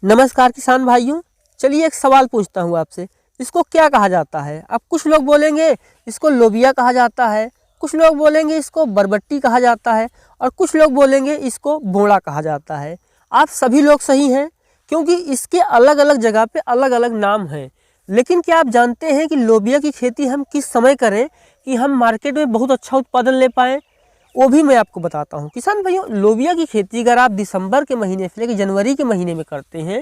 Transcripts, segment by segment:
नमस्कार किसान भाइयों। चलिए एक सवाल पूछता हूँ आपसे, इसको क्या कहा जाता है? अब कुछ लोग बोलेंगे इसको लोबिया कहा जाता है, कुछ लोग बोलेंगे इसको बरबट्टी कहा जाता है और कुछ लोग बोलेंगे इसको बोड़ा कहा जाता है। आप सभी लोग सही हैं, क्योंकि इसके अलग अलग जगह पे अलग अलग नाम हैं। लेकिन क्या आप जानते हैं कि लोबिया की खेती हम किस समय करें कि हम मार्केट में बहुत अच्छा उत्पादन ले पाएँ? वो भी मैं आपको बताता हूँ। किसान भाइयों, लोबिया की खेती अगर आप दिसंबर के महीने से लेकर जनवरी के महीने में करते हैं,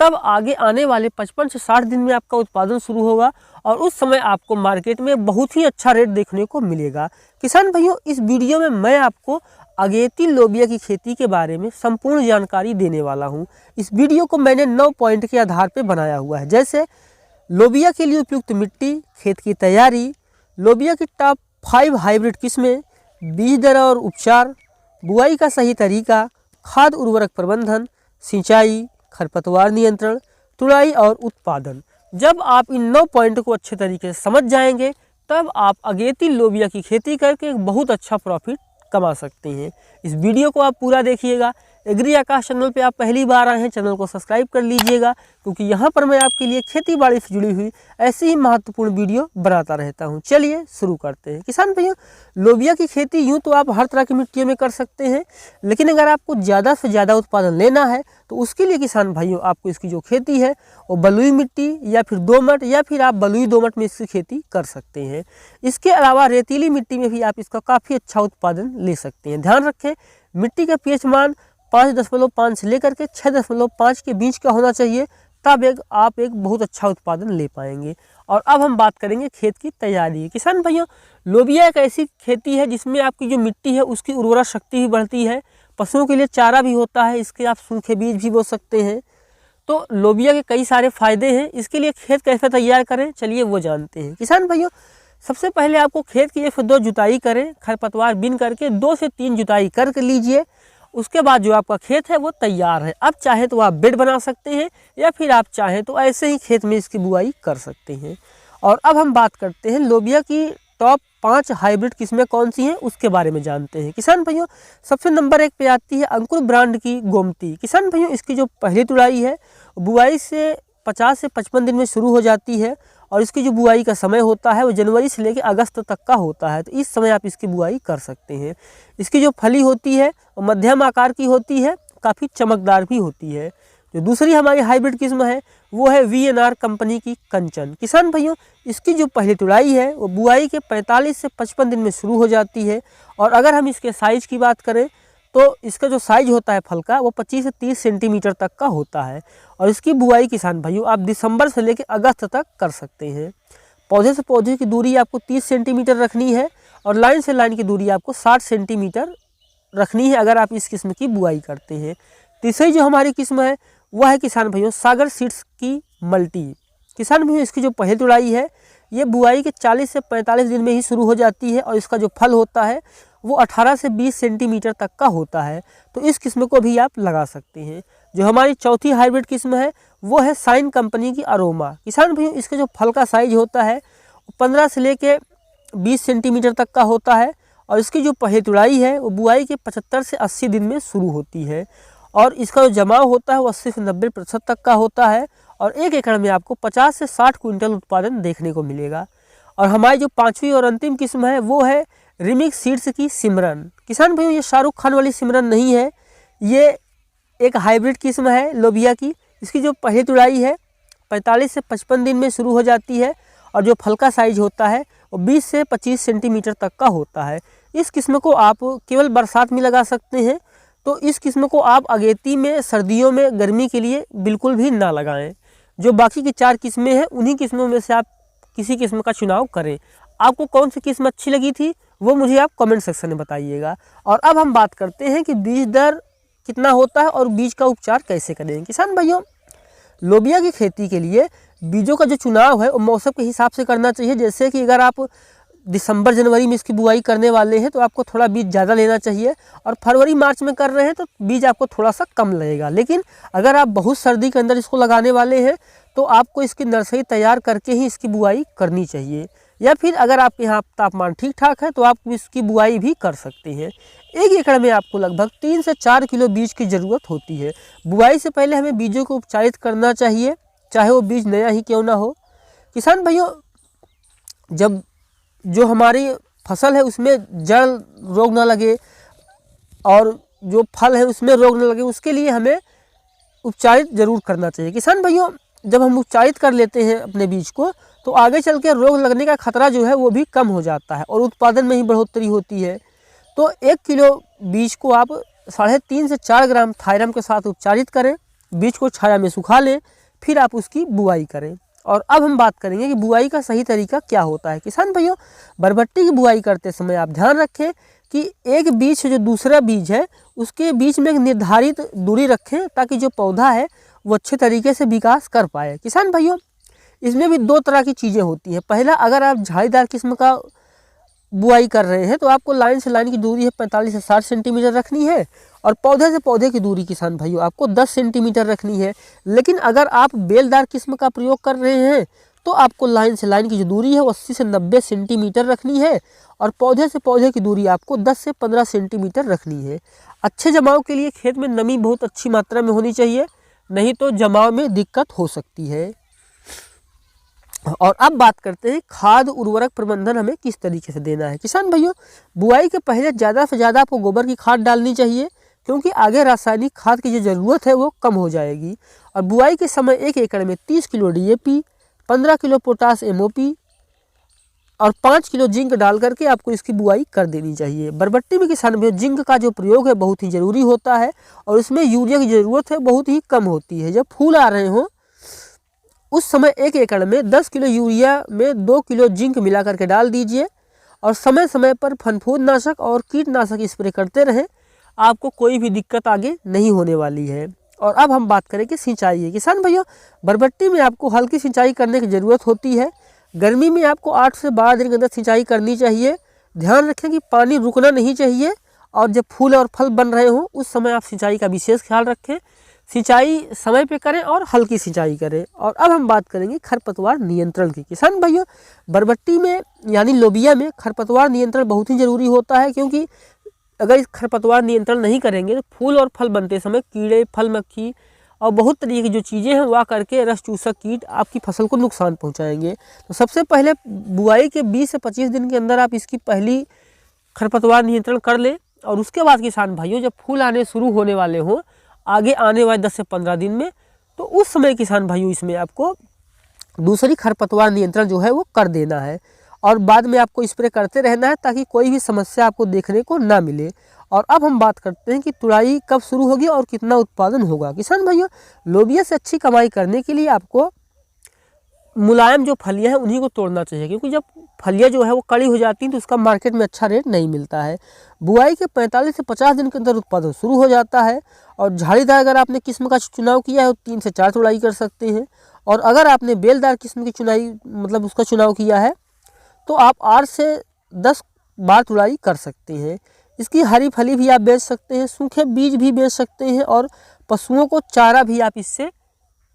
तब आगे आने वाले 55 से 60 दिन में आपका उत्पादन शुरू होगा और उस समय आपको मार्केट में बहुत ही अच्छा रेट देखने को मिलेगा। किसान भाइयों, इस वीडियो में मैं आपको अगेती लोबिया की खेती के बारे में संपूर्ण जानकारी देने वाला हूँ। इस वीडियो को मैंने 9 पॉइंट के आधार पर बनाया हुआ है, जैसे लोबिया के लिए उपयुक्त मिट्टी, खेत की तैयारी, लोबिया की टॉप 5 हाइब्रिड किस्में, बीज दर और उपचार, बुआई का सही तरीका, खाद उर्वरक प्रबंधन, सिंचाई, खरपतवार नियंत्रण, तुड़ाई और उत्पादन। जब आप इन 9 पॉइंट को अच्छे तरीके से समझ जाएंगे, तब आप अगेती लोबिया की खेती करके एक बहुत अच्छा प्रॉफिट कमा सकते हैं। इस वीडियो को आप पूरा देखिएगा। एग्री आकाश चैनल पे आप पहली बार आए हैं, चैनल को सब्सक्राइब कर लीजिएगा, क्योंकि यहाँ पर मैं आपके लिए खेती बाड़ी से जुड़ी हुई ऐसी ही महत्वपूर्ण वीडियो बनाता रहता हूँ। चलिए शुरू करते हैं। किसान भैया, लोबिया की खेती यूँ तो आप हर तरह की मिट्टियों में कर सकते हैं, लेकिन अगर आपको ज़्यादा से ज़्यादा उत्पादन लेना है तो उसके लिए किसान भाइयों आपको इसकी जो खेती है वो बलुई मिट्टी या फिर दोमट या फिर आप बलुई दोमट में इसकी खेती कर सकते हैं। इसके अलावा रेतीली मिट्टी में भी आप इसका काफ़ी अच्छा उत्पादन ले सकते हैं। ध्यान रखें, मिट्टी का पीएच मान 5.5 से लेकर के 6.5 के बीच का होना चाहिए, तब आप एक बहुत अच्छा उत्पादन ले पाएंगे। और अब हम बात करेंगे खेत की तैयारी। किसान भाइयों, लोबिया एक ऐसी खेती है जिसमें आपकी जो मिट्टी है उसकी उर्वरा शक्ति भी बढ़ती है, पशुओं के लिए चारा भी होता है, इसके आप सूखे बीज भी बो सकते हैं। तो लोबिया के कई सारे फायदे हैं। इसके लिए खेत कैसे तैयार करें, चलिए वो जानते हैं। किसान भाइयों, सबसे पहले आपको खेत की 1 से 2 जुताई करें, खरपतवार बीन करके 2 से 3 जुताई करके लीजिए। उसके बाद जो आपका खेत है वो तैयार है। अब चाहे तो आप बेड बना सकते हैं या फिर आप चाहें तो ऐसे ही खेत में इसकी बुआई कर सकते हैं। और अब हम बात करते हैं लोबिया की टॉप 5 हाइब्रिड किस्में कौन सी हैं, उसके बारे में जानते हैं। किसान भाइयों, सबसे नंबर 1 पे आती है अंकुर ब्रांड की गोमती। किसान भाइयों, इसकी जो पहली तुड़ाई है बुआई से 50 से 55 दिन में शुरू हो जाती है और इसकी जो बुआई का समय होता है वो जनवरी से लेकर अगस्त तक का होता है। तो इस समय आप इसकी बुआई कर सकते हैं। इसकी जो फली होती है वो मध्यम आकार की होती है, काफ़ी चमकदार भी होती है। जो दूसरी हमारी हाइब्रिड किस्म है वो है VNR कंपनी की कंचन। किसान भाइयों, इसकी जो पहली तुड़ाई है वो बुआई के 45 से 55 दिन में शुरू हो जाती है। और अगर हम इसके साइज़ की बात करें तो इसका जो साइज होता है फल का वो 25 से 30 सेंटीमीटर तक का होता है। और इसकी बुआई किसान भाइयों आप दिसंबर से लेकर अगस्त तक कर सकते हैं। पौधे से पौधे की दूरी आपको 30 सेंटीमीटर रखनी है और लाइन से लाइन की दूरी आपको 60 सेंटीमीटर रखनी है अगर आप इस किस्म की बुआई करते हैं। तीसरी जो हमारी किस्म है वह है किसान भाइयों सागर सीड्स की मल्टी। किसान भाइयों, इसकी जो पहली तुड़ाई है ये बुआई के 40 से 45 दिन में ही शुरू हो जाती है और इसका जो फल होता है वो 18 से 20 सेंटीमीटर तक का होता है। तो इस किस्म को भी आप लगा सकते हैं। जो हमारी चौथी हाइब्रिड किस्म है वो है साइन कंपनी की अरोमा। किसान भाइयों, इसके जो फल का साइज होता है 15 से लेके 20 सेंटीमीटर तक का होता है और इसकी जो पहली तुड़ाई है वो बुआई के 75 से 80 दिन में शुरू होती है और इसका जो जमाव होता है वो 80 से 90% तक का होता है और 1 एकड़ में आपको 50 से 60 क्विंटल उत्पादन देखने को मिलेगा। और हमारी जो 5वीं और अंतिम किस्म है वो है रिमिक्स सीड्स की सिमरन। किसान भाइयों, ये शाहरुख खान वाली सिमरन नहीं है, ये एक हाइब्रिड किस्म है लोबिया की। इसकी जो पहली तुड़ाई है 45 से 55 दिन में शुरू हो जाती है और जो फल का साइज होता है वो 20 से 25 सेंटीमीटर तक का होता है। इस किस्म को आप केवल बरसात में लगा सकते हैं, तो इस किस्म को आप अगेती में, सर्दियों में, गर्मी के लिए बिल्कुल भी ना लगाएं। जो बाकी की 4 किस्में हैं उन्हीं किस्मों में से आप किसी किस्म का चुनाव करें। आपको कौन सी किस्म अच्छी लगी थी वो मुझे आप कमेंट सेक्शन में बताइएगा। और अब हम बात करते हैं कि बीज दर कितना होता है और बीज का उपचार कैसे करें। किसान भाइयों, लोबिया की खेती के लिए बीजों का जो चुनाव है वो मौसम के हिसाब से करना चाहिए। जैसे कि अगर आप दिसंबर जनवरी में इसकी बुआई करने वाले हैं तो आपको थोड़ा बीज ज़्यादा लेना चाहिए और फरवरी मार्च में कर रहे हैं तो बीज आपको थोड़ा सा कम लगेगा। लेकिन अगर आप बहुत सर्दी के अंदर इसको लगाने वाले हैं तो आपको इसकी नर्सरी तैयार करके ही इसकी बुआई करनी चाहिए। या फिर अगर आपके यहाँ तापमान ठीक ठाक है तो आप इसकी बुआई भी कर सकते हैं। 1 एकड़ में आपको लगभग 3 से 4 किलो बीज की ज़रूरत होती है। बुआई से पहले हमें बीजों को उपचारित करना चाहिए, चाहे वो बीज नया ही क्यों ना हो। किसान भाइयों, जब जो हमारी फसल है उसमें जड़ रोग ना लगे और जो फल है उसमें रोग ना लगे, उसके लिए हमें उपचारित जरूर करना चाहिए। किसान भाइयों, जब हम उपचारित कर लेते हैं अपने बीज को तो आगे चल के रोग लगने का खतरा जो है वो भी कम हो जाता है और उत्पादन में ही बढ़ोतरी होती है। तो 1 किलो बीज को आप 3.5 से 4 ग्राम थायरम के साथ उपचारित करें, बीज को छाया में सुखा लें, फिर आप उसकी बुआई करें। और अब हम बात करेंगे कि बुआई का सही तरीका क्या होता है। किसान भाइयों, बरबट्टी की बुआई करते समय आप ध्यान रखें कि एक बीज से जो दूसरा बीज है उसके बीच में एक निर्धारित दूरी रखें ताकि जो पौधा है वो अच्छे तरीके से विकास कर पाए। किसान भाइयों, इसमें भी 2 तरह की चीज़ें होती हैं। पहला, अगर आप झाड़ीदार किस्म का बुआई कर रहे हैं तो आपको लाइन से लाइन की दूरी है 45 से 60 सेंटीमीटर रखनी है और पौधे से पौधे की दूरी किसान भाइयों आपको 10 सेंटीमीटर रखनी है। लेकिन अगर आप बेलदार किस्म का प्रयोग कर रहे हैं तो आपको लाइन से लाइन की जो दूरी है वो 80 से 90 सेंटीमीटर रखनी है और पौधे से पौधे की दूरी आपको 10 से 15 सेंटीमीटर रखनी है। अच्छे जमाव के लिए खेत में नमी बहुत अच्छी मात्रा में होनी चाहिए, नहीं तो जमाव में दिक्कत हो सकती है। और अब बात करते हैं खाद उर्वरक प्रबंधन हमें किस तरीके से देना है। किसान भाइयों, बुआई के पहले ज़्यादा से ज़्यादा आपको गोबर की खाद डालनी चाहिए क्योंकि आगे रासायनिक खाद की जो ज़रूरत है वो कम हो जाएगी। और बुआई के समय 1 एकड़ में 30 kilo DAP, 15 kilo potash MOP और 5 किलो जिंक डाल करके आपको इसकी बुआई कर देनी चाहिए। बरबट्टी में किसान भाइयों जिंक का जो प्रयोग है बहुत ही ज़रूरी होता है और इसमें यूरिया की ज़रूरत है बहुत ही कम होती है। जब फूल आ रहे हों उस समय 1 एकड़ में 10 किलो यूरिया में 2 किलो जिंक मिला करके डाल दीजिए और समय समय पर फनफूदनाशक और कीटनाशक स्प्रे करते रहें, आपको कोई भी दिक्कत आगे नहीं होने वाली है। और अब हम बात करें कि सिंचाई है। किसान भाइयों, बरबट्टी में आपको हल्की सिंचाई करने की ज़रूरत होती है। गर्मी में आपको 8 से 12 दिन के अंदर सिंचाई करनी चाहिए। ध्यान रखें कि पानी रुकना नहीं चाहिए और जब फूल और फल बन रहे हों उस समय आप सिंचाई का विशेष ख्याल रखें। सिंचाई समय पे करें और हल्की सिंचाई करें। और अब हम बात करेंगे खरपतवार नियंत्रण की। किसान भाइयों, बरबट्टी में यानी लोबिया में खरपतवार नियंत्रण बहुत ही ज़रूरी होता है क्योंकि अगर इस खरपतवार नियंत्रण नहीं करेंगे तो फूल और फल बनते समय कीड़े, फल मक्खी और बहुत तरीके की जो चीज़ें हैं वह करके रस चूसक कीट आपकी फसल को नुकसान पहुंचाएंगे। तो सबसे पहले बुआई के 20 से 25 दिन के अंदर आप इसकी पहली खरपतवार नियंत्रण कर लें और उसके बाद किसान भाइयों जब फूल आने शुरू होने वाले हों आगे आने वाले 10 से 15 दिन में, तो उस समय किसान भाइयों इसमें आपको दूसरी खरपतवार नियंत्रण जो है वो कर देना है और बाद में आपको स्प्रे करते रहना है ताकि कोई भी समस्या आपको देखने को ना मिले। और अब हम बात करते हैं कि तुड़ाई कब शुरू होगी और कितना उत्पादन होगा। किसान भाइयों, लोबिया से अच्छी कमाई करने के लिए आपको मुलायम जो फलियां हैं उन्हीं को तोड़ना चाहिए क्योंकि जब फलियां जो है वो कड़ी हो जाती हैं तो उसका मार्केट में अच्छा रेट नहीं मिलता है। बुआई के 45 से 50 दिन के अंदर उत्पादन शुरू हो जाता है और झाड़ीदार अगर आपने किस्म का चुनाव किया है तो 3 से 4 तुड़ाई कर सकते हैं और अगर आपने बेलदार किस्म की चुनाई उसका चुनाव किया है तो आप 8 से 10 बार तुड़ाई कर सकते हैं। इसकी हरी फली भी आप बेच सकते हैं, सूखे बीज भी बेच सकते हैं और पशुओं को चारा भी आप इससे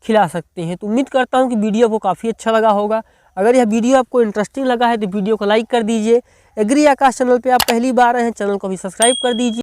खिला सकते हैं। तो उम्मीद करता हूं कि वीडियो को काफ़ी अच्छा लगा होगा। अगर यह वीडियो आपको इंटरेस्टिंग लगा है तो वीडियो को लाइक कर दीजिए। एग्री आकाश चैनल पे आप पहली बार आए हैं, चैनल को भी सब्सक्राइब कर दीजिए।